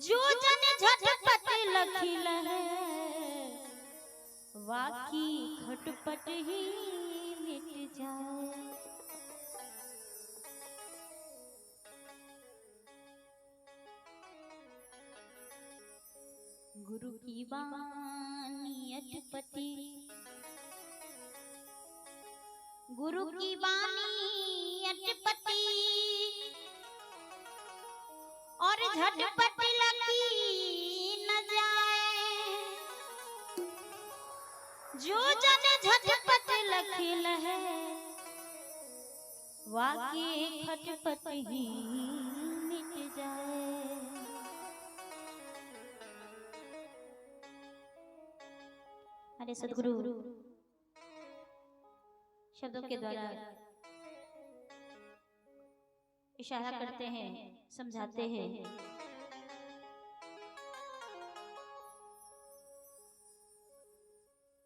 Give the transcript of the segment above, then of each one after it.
जो जन झटपट लखिल है वाकी खटपट ही मिट जाए। गुरु की बानी अटपटी, गुरु की बानी अटपटी और झटपट लकी न जाए। जो जन झटपट लखिल है वाके खटपट ही मिट जाए। अरे सद्गुरु शब्दों के द्वारा इशारा करते हैं, समझाते हैं।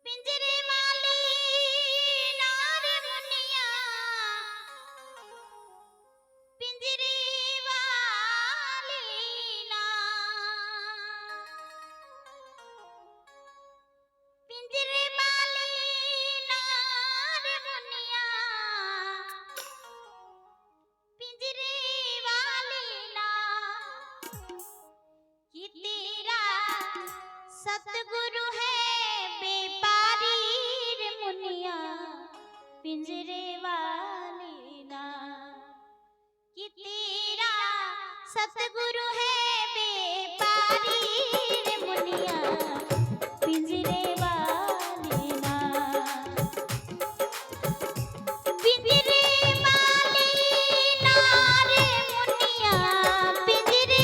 पिंजरे वाली नार मुनिया, पिंजरे वाली नार, पिंजरे वाली नार मुनिया, पिंजरे कि तेरा सतगुरु है बेपारी रे मुनिया, पिंजरे वाली ना। कि तेरा सतगुरु है बेपारी रे मुनिया, पिंजरे वाली ना। पिंजरे वाली ना रे मुनिया, पिंजरे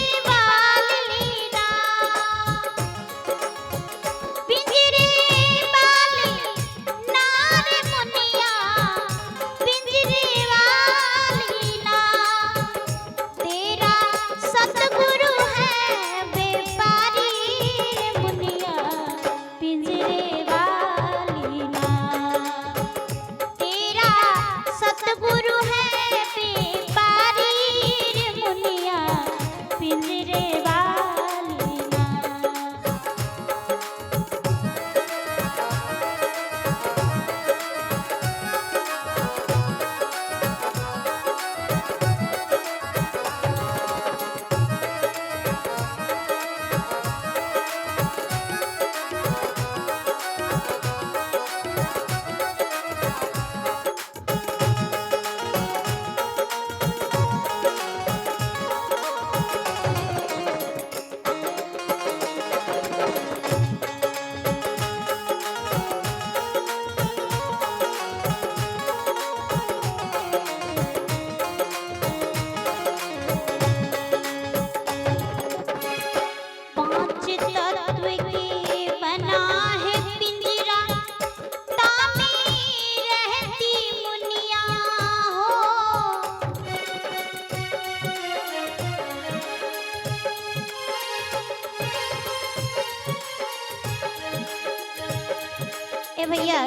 भैया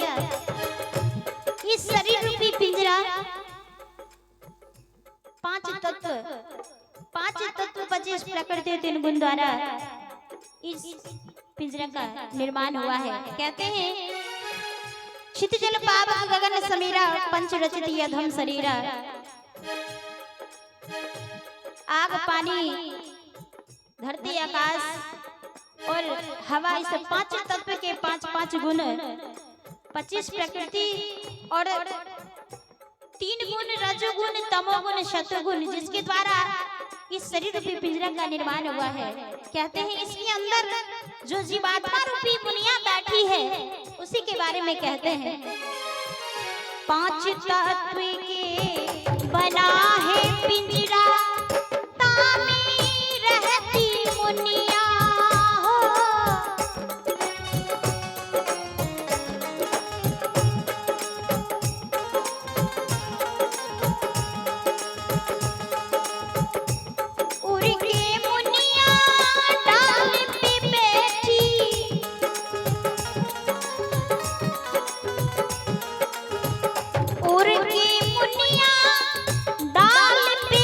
इस शरीर रूपी पिंजरा पांच तत्व 25 प्रकृति 3 गुण द्वारा इस पिंजरा का निर्माण हुआ है। कहते हैं क्षितिजल पावक गगन समीरा पंच रचित यधम शरीरा। आग पानी धरती आकाश और हवा, इस 5 तत्व के 5 गुण, 25 प्रकृति और 3 गुण रजोगुण तमोगुण शतगुण, जिसके द्वारा इस शरीर रूपी पिंजरा का निर्माण हुआ है। कहते हैं इसके अंदर जो जीवात्मा रूपी मुनिया बैठी है उसी के बारे में कहते हैं। 5 तत्व के बना है पिंजरा, तामी रहती मुनिया। और के मुनिया डाल पे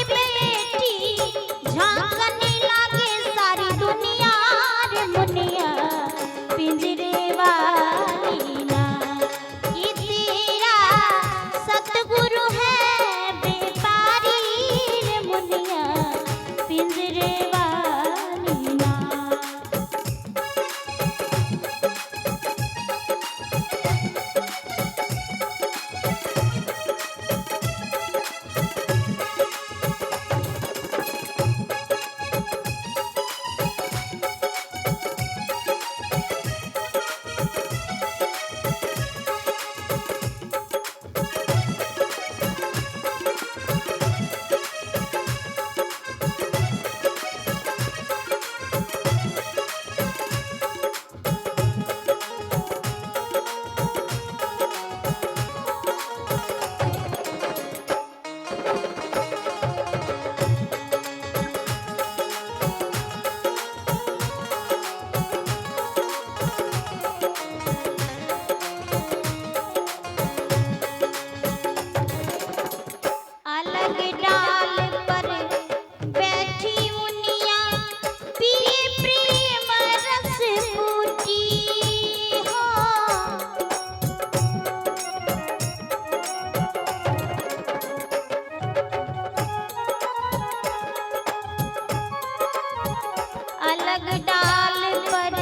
अलग डाल पर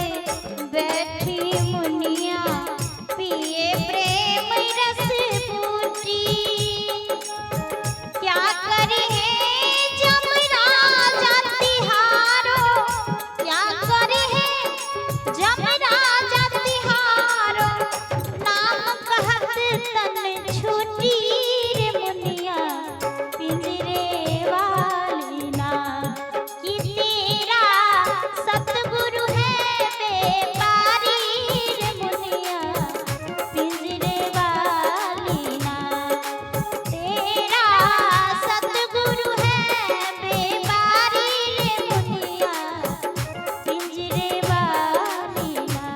बैठी मुनिया पिए प्रेम रस बूटी। क्या करे जमराजा तिहारो, क्या करे जमराजा तिहारो, नाम कहत तन छूटी रे मुनिया पिंजरे वाली ना। कि तेरा सतगुरु है व्यापारी रे मुनिया पिंजरे वाली ना। तेरा सतगुरु है व्यापारी रे मुनिया पिंजरे वाली ना।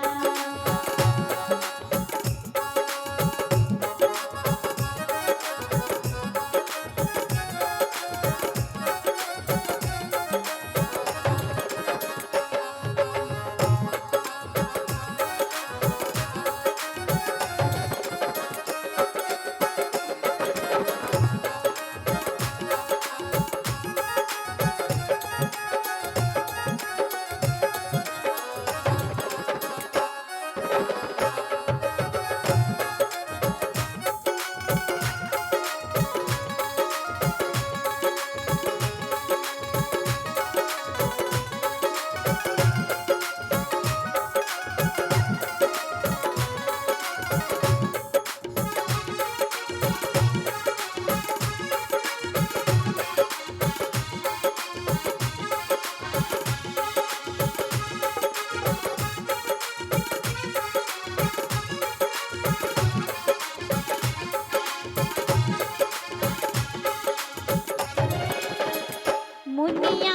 मुनिया